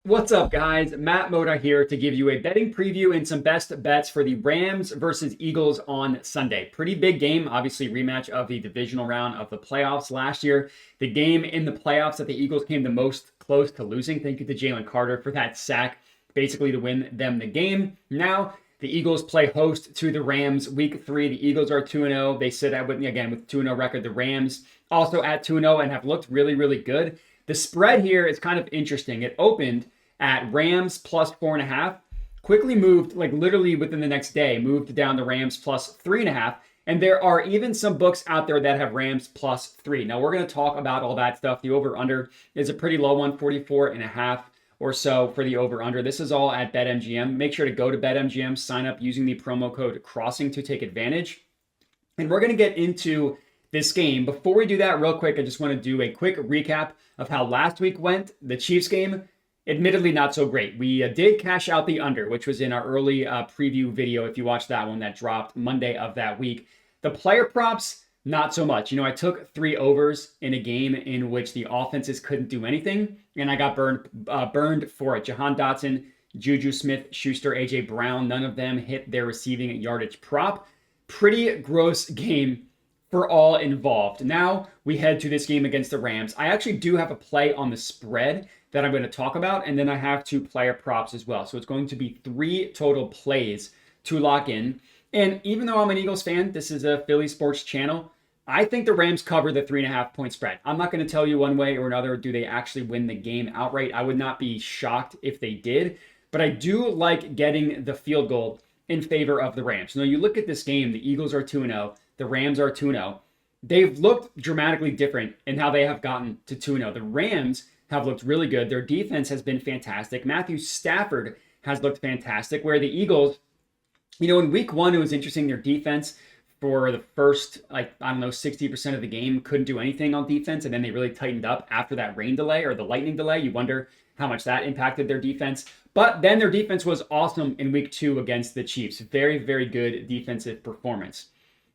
What's up, guys? Matt Moda here to give you a betting preview and some best bets for the Rams versus Eagles on Sunday. Pretty big game, obviously rematch of the divisional round of the playoffs last year. The game in the playoffs that the Eagles came the most close to losing. Thank you to Jalen Carter for that sack, basically to win them the game. Now, the Eagles play host to the Rams week 3. The Eagles are 2-0. They sit at, again, with 2-0 record. The Rams also at 2-0 and have looked really, really good. The spread here is kind of interesting. It opened at Rams plus 4.5, quickly moved, like literally within the next day, moved down to Rams plus 3.5. And there are even some books out there that have Rams plus 3. Now we're going to talk about all that stuff. The over-under is a pretty low one, 44.5 or so for the over-under. This is all at BetMGM. Make sure to go to BetMGM, sign up using the promo code CROSSING to take advantage. And we're going to get into this game. Before we do that, real quick, I just want to do a quick recap of how last week went. The Chiefs game, admittedly not so great. We did cash out the under, which was in our early preview video. If you watched that one, that dropped Monday of that week. The player props, not so much. I took 3 overs in a game in which the offenses couldn't do anything, and I got burned for it. Jahan Dotson, Juju Smith-Schuster, A.J. Brown, none of them hit their receiving yardage prop. Pretty gross game for all involved. Now we head to this game against the Rams. I actually do have a play on the spread that I'm going to talk about, and then I have 2 player props as well. So it's going to be 3 total plays to lock in. And even though I'm an Eagles fan, this is a Philly sports channel, I think the Rams cover the 3.5 point spread. I'm not going to tell you one way or another, do they actually win the game outright? I would not be shocked if they did, but I do like getting the field goal in favor of the Rams. Now you look at this game, the Eagles are 2-0, the Rams are 2-0. They've looked dramatically different in how they have gotten to 2-0. The Rams have looked really good. Their defense has been fantastic. Matthew Stafford has looked fantastic, where the Eagles, in week 1, it was interesting. Their defense for the first, 60% of the game couldn't do anything on defense, and then they really tightened up after that rain delay or the lightning delay. You wonder how much that impacted their defense. But then their defense was awesome in week 2 against the Chiefs. Very, very good defensive performance.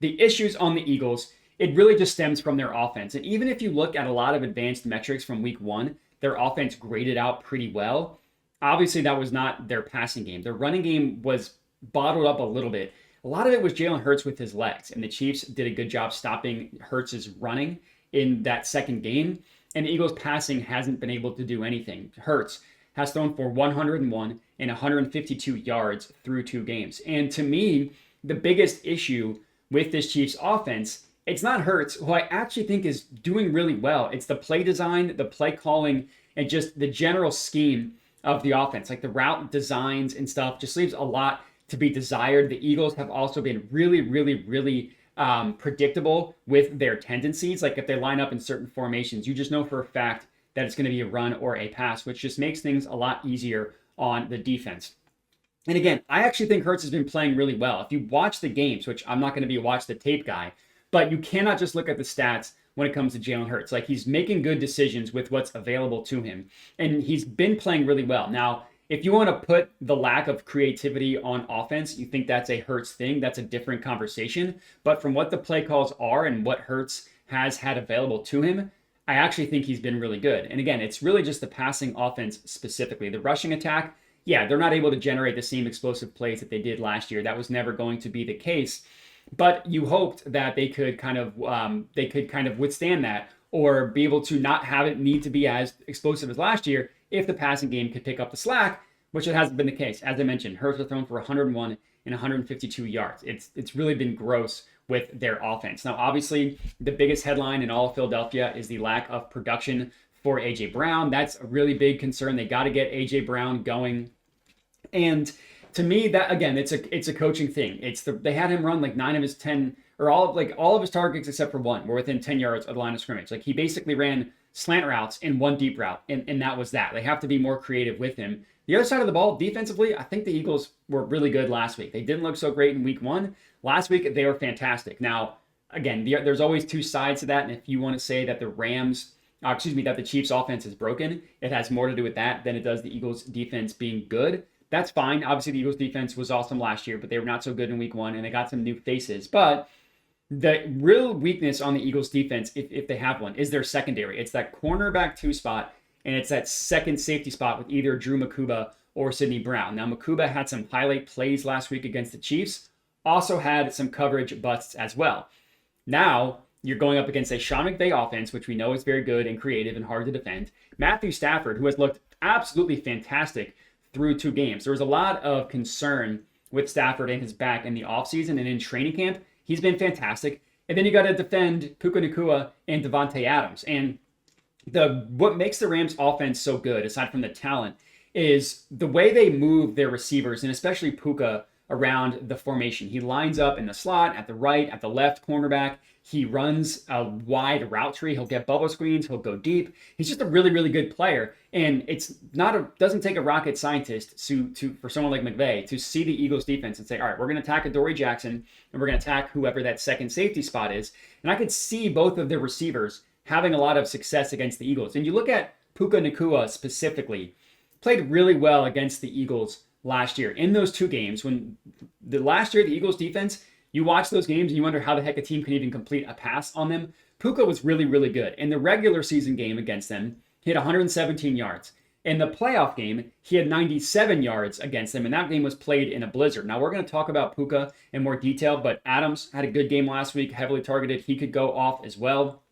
The issues on the Eagles, it really just stems from their offense. And even if you look at a lot of advanced metrics from week 1, their offense graded out pretty well. Obviously, that was not their passing game. Their running game was bottled up a little bit. A lot of it was Jalen Hurts with his legs, and the Chiefs did a good job stopping Hurts' running in that second game. And the Eagles' passing hasn't been able to do anything. Hurts has thrown for 101 and 152 yards through 2 games. And to me, the biggest issue with this Chiefs offense, it's not Hurts, who I actually think is doing really well. It's the play design, the play calling, and just the general scheme of the offense. Like the route designs and stuff just leaves a lot to be desired. The Eagles have also been really, really, really predictable with their tendencies. Like if they line up in certain formations, you just know for a fact that it's going to be a run or a pass, which just makes things a lot easier on the defense. And again, I actually think Hurts has been playing really well. If you watch the games, which I'm not going to be a watch the tape guy, but you cannot just look at the stats when it comes to Jalen Hurts. Like he's making good decisions with what's available to him. And he's been playing really well. Now, if you want to put the lack of creativity on offense, you think that's a Hurts thing, that's a different conversation. But from what the play calls are and what Hurts has had available to him, I actually think he's been really good. And again, it's really just the passing offense specifically. The rushing attack, yeah, they're not able to generate the same explosive plays that they did last year. That was never going to be the case. But you hoped that they could kind of withstand that, or be able to not have it need to be as explosive as last year if the passing game could pick up the slack, which it hasn't been the case. As I mentioned, Hurts has thrown for 101 and 152 yards. It's really been gross with their offense. Now, obviously, the biggest headline in all of Philadelphia is the lack of production for A.J. Brown. That's a really big concern. They got to get A.J. Brown going. And to me, that again, it's a coaching thing. They had him run like 9 of his 10, or all of his targets except for 1 were within 10 yards of the line of scrimmage. Like he basically ran slant routes and 1 deep route, and that was that. They have to be more creative with him. The other side of the ball, defensively, I think the Eagles were really good last week. They didn't look so great in week 1. Last week, they were fantastic. Now, again, there's always 2 sides to that, and if you want to say that that the Chiefs offense is broken, it has more to do with that than it does the Eagles defense being good. That's fine. Obviously, the Eagles defense was awesome last year, but they were not so good in week 1, and they got some new faces. But the real weakness on the Eagles defense, if they have one, is their secondary. It's that cornerback 2 spot and it's that second safety spot with either Drew Makuba or Sidney Brown. Now, Makuba had some highlight plays last week against the Chiefs, also had some coverage busts as well. Now, you're going up against a Sean McVay offense, which we know is very good and creative and hard to defend. Matthew Stafford, who has looked absolutely fantastic through 2 games. There was a lot of concern with Stafford and his back in the offseason and in training camp. He's been fantastic. And then you got to defend Puca Nacua and Devontae Adams. And what makes the Rams offense so good, aside from the talent, is the way they move their receivers, and especially Puca, around the formation. He lines up in the slot, at the right, at the left cornerback. He runs a wide route tree. He'll get bubble screens. He'll go deep. He's just a really, really good player. And doesn't take a rocket scientist for someone like McVay to see the Eagles defense and say, all right, we're going to attack Adoree Jackson and we're going to attack whoever that second safety spot is. And I could see both of their receivers having a lot of success against the Eagles. And you look at Puca Nacua specifically, played really well against the Eagles last year. In those 2 games, when last year, the Eagles defense, you watch those games and you wonder how the heck a team can even complete a pass on them. Puca was really, really good. In the regular season game against them, he had 117 yards. In the playoff game, he had 97 yards against them, and that game was played in a blizzard. Now, we're going to talk about Puca in more detail, but Adams had a good game last week, heavily targeted. He could go off as well.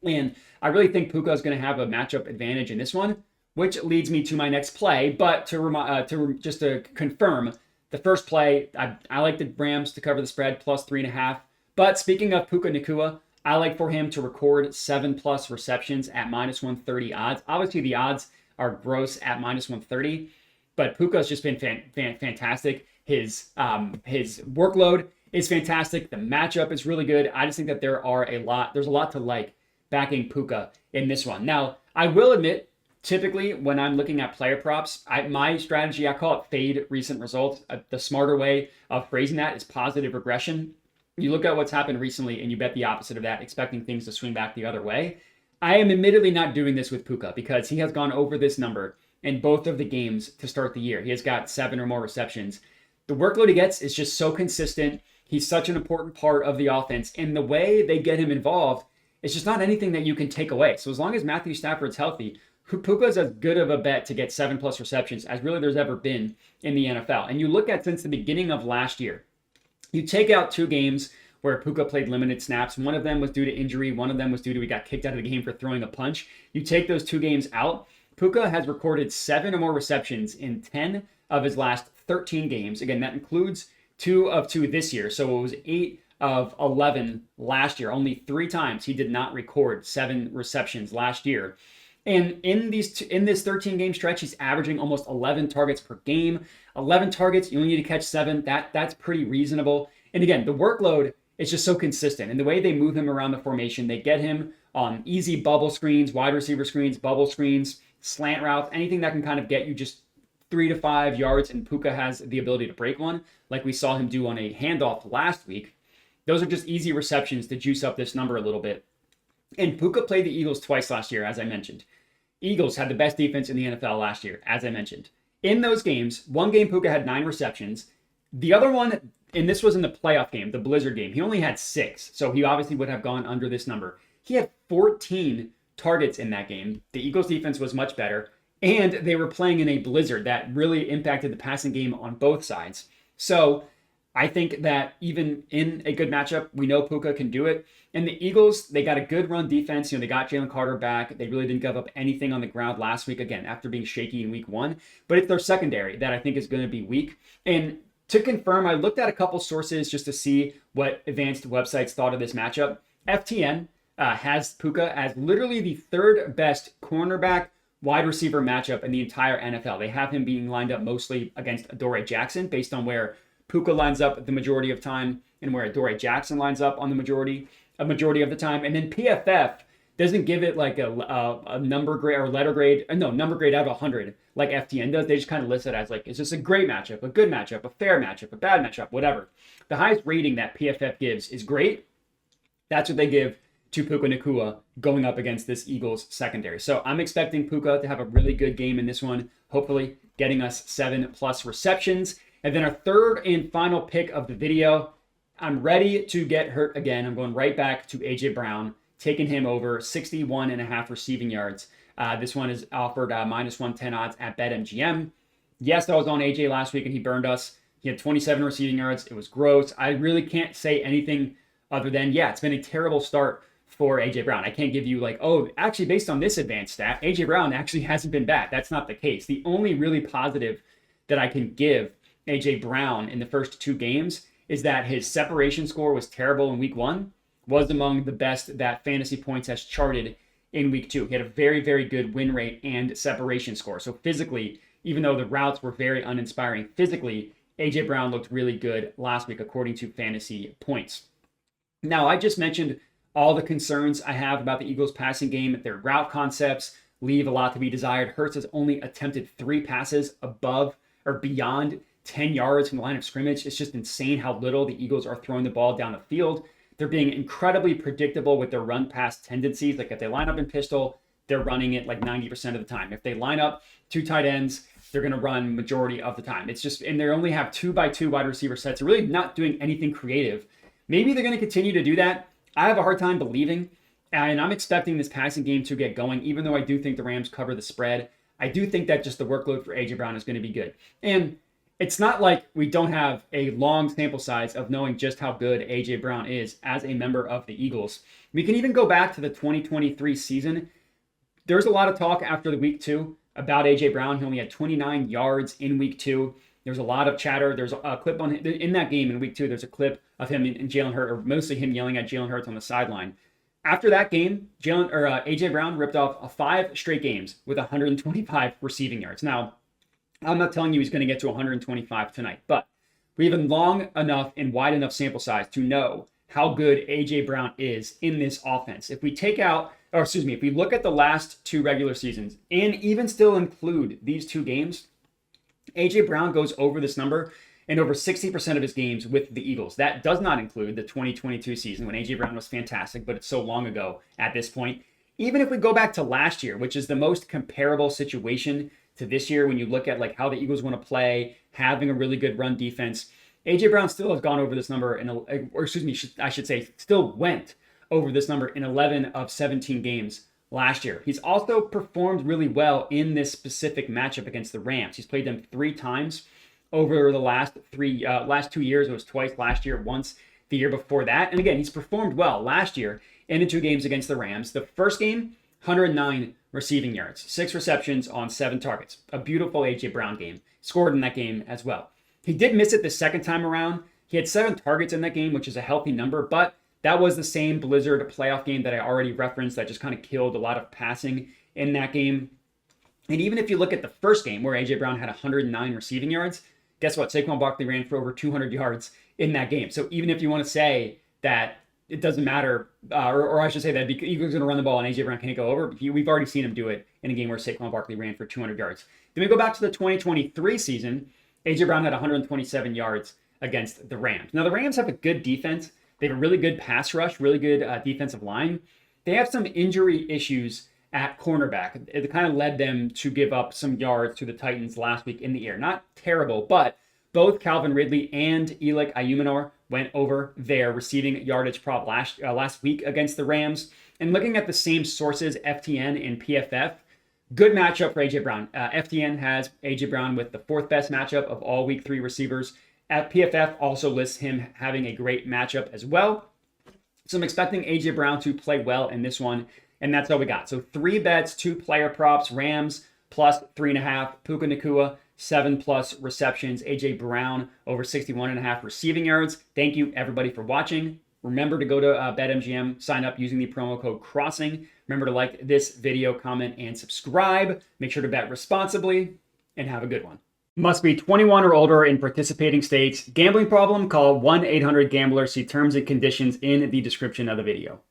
And I really think Puca is going to have a matchup advantage in this one, which leads me to my next play. But to confirm, the first play, I like the Rams to cover the spread plus 3.5. But speaking of Puca Nacua, I like for him to record 7+ receptions at minus 130 odds. Obviously, the odds are gross at minus 130, but Puca's just been fantastic. His workload is fantastic. The matchup is really good. I just think that there's a lot to like backing Puca in this one. Now, I will admit, typically, when I'm looking at player props, my strategy, I call it fade recent results. The smarter way of phrasing that is positive regression. You look at what's happened recently and you bet the opposite of that, expecting things to swing back the other way. I am admittedly not doing this with Puca because he has gone over this number in both of the games to start the year. He has got 7 or more receptions. The workload he gets is just so consistent. He's such an important part of the offense. And the way they get him involved, it's just not anything that you can take away. So as long as Matthew Stafford's healthy, Puca's as good of a bet to get 7+ receptions as really there's ever been in the NFL. And you look at since the beginning of last year, you take out 2 games where Puca played limited snaps. One of them was due to injury. One of them was due to he got kicked out of the game for throwing a punch. You take those 2 games out, Puca has recorded 7 or more receptions in 10 of his last 13 games. Again, that includes 2 of 2 this year. So it was 8 of 11 last year. Only 3 times he did not record 7 receptions last year. And in this 13 game stretch, he's averaging almost 11 targets per game. 11 targets, you only need to catch 7. That's pretty reasonable. And again, the workload is just so consistent. And the way they move him around the formation, they get him on easy bubble screens, wide receiver screens, bubble screens, slant routes, anything that can kind of get you just 3 to 5 yards. And Puca has the ability to break one, like we saw him do on a handoff last week. Those are just easy receptions to juice up this number a little bit. And Puca played the Eagles twice last year, as I mentioned. Eagles had the best defense in the NFL last year, as I mentioned. In those games, one game Puca had 9 receptions. The other one, and this was in the playoff game, the Blizzard game, he only had 6. So he obviously would have gone under this number. He had 14 targets in that game. The Eagles defense was much better. And they were playing in a blizzard that really impacted the passing game on both sides. So I think that even in a good matchup, we know Puca can do it. And the Eagles, they got a good run defense. They got Jalen Carter back. They really didn't give up anything on the ground last week, again, after being shaky in week 1. But it's their secondary that I think is going to be weak. And to confirm, I looked at a couple sources just to see what advanced websites thought of this matchup. FTN has Puca as literally the 3rd best cornerback wide receiver matchup in the entire NFL. They have him being lined up mostly against Adoree Jackson based on where Puca lines up the majority of time and where Adoree Jackson lines up on the majority of the time. And then PFF doesn't give it like a number grade or letter grade, number grade out of 100 like FTN does. They just kind of list it as like, is this a great matchup, a good matchup, a fair matchup, a bad matchup, whatever. The highest rating that PFF gives is great. That's what they give to Puca Nacua going up against this Eagles secondary. So I'm expecting Puca to have a really good game in this one, hopefully getting us 7+ receptions. And then our third and final pick of the video, I'm ready to get hurt again. I'm going right back to A.J. Brown, taking him over 61.5 receiving yards This one is offered minus 110 odds at BetMGM. Yes, I was on AJ last week and he burned us. He had 27 receiving yards. It was gross. I really can't say anything other than, yeah, it's been a terrible start for AJ Brown. I can't give you like, oh, actually, based on this advanced stat, AJ Brown actually hasn't been bad. That's not the case. The only really positive that I can give AJ Brown in the first 2 games is that his separation score was terrible in week 1, was among the best that Fantasy Points has charted in week 2. He had a very, very good win rate and separation score. So physically, even though the routes were very uninspiring, physically, AJ Brown looked really good last week, according to Fantasy Points. Now, I just mentioned all the concerns I have about the Eagles passing game. Their route concepts leave a lot to be desired. Hurts has only attempted 3 passes above or beyond 10 yards from the line of scrimmage. It's just insane how little the Eagles are throwing the ball down the field. They're being incredibly predictable with their run pass tendencies. Like if they line up in pistol, they're running it like 90% of the time. If they line up 2 tight ends, they're going to run majority of the time. It's just, and they only have 2x2 wide receiver sets. They're really not doing anything creative. Maybe they're going to continue to do that. I have a hard time believing, and I'm expecting this passing game to get going, even though I do think the Rams cover the spread. I do think that just the workload for AJ Brown is going to be good. And it's not like we don't have a long sample size of knowing just how good AJ Brown is as a member of the Eagles. We can even go back to the 2023 season. There's a lot of talk after the week 2 about AJ Brown. He only had 29 yards in week 2. There's a lot of chatter. There's a clip on in that game in week 2. There's a clip of him and Jalen Hurts, or mostly him yelling at Jalen Hurts on the sideline. After that game, AJ Brown ripped off 5 straight games with 125 receiving yards. Now, I'm not telling you he's going to get to 125 tonight, but we have a long enough and wide enough sample size to know how good AJ Brown is in this offense. If we if we look at the last 2 regular seasons and even still include these 2 games, AJ Brown goes over this number in over 60% of his games with the Eagles. That does not include the 2022 season when AJ Brown was fantastic, but it's so long ago at this point. Even if we go back to last year, which is the most comparable situation to this year, when you look at like how the Eagles want to play, having a really good run defense, AJ Brown still has gone over this number still went over this number in 11 of 17 games last year. He's also performed really well in this specific matchup against the Rams. He's played them 3 times over the last 2 years. It was twice last year, once the year before that. And again, he's performed well last year in the 2 games against the Rams. The first game, 109 receiving yards, 6 receptions on 7 targets. A beautiful AJ Brown game. Scored in that game as well. He did miss it the second time around. He had 7 targets in that game, which is a healthy number, but that was the same Blizzard playoff game that I already referenced that just kind of killed a lot of passing in that game. And even if you look at the first game where AJ Brown had 109 receiving yards, guess what? Saquon Barkley ran for over 200 yards in that game. So even if you want to say that it doesn't matter, or I should say that Eagles going to run the ball and AJ Brown can't go over, we've already seen him do it in a game where Saquon Barkley ran for 200 yards. Then we go back to the 2023 season. AJ Brown had 127 yards against the Rams. Now, the Rams have a good defense. They have a really good pass rush, really good defensive line. They have some injury issues at cornerback. It kind of led them to give up some yards to the Titans last week in the air. Not terrible, but both Calvin Ridley and Elik Ayumanor went over their receiving yardage prop last week against the Rams. And looking at the same sources, FTN and PFF, good matchup for AJ Brown. FTN has AJ Brown with the 4th best matchup of all week 3 receivers. At PFF also lists him having a great matchup as well. So I'm expecting AJ Brown to play well in this one, and that's all we got. So 3 bets, 2 player props, Rams plus 3.5, Puca Nacua 7+ receptions, AJ Brown over 61.5 receiving yards. Thank you everybody for watching. Remember to go to BetMGM, sign up using the promo code CROSSING. Remember to like this video, comment, and subscribe. Make sure to bet responsibly, and have a good one. Must be 21 or older in participating states. Gambling problem? Call 1-800-GAMBLER. See terms and conditions in the description of the video.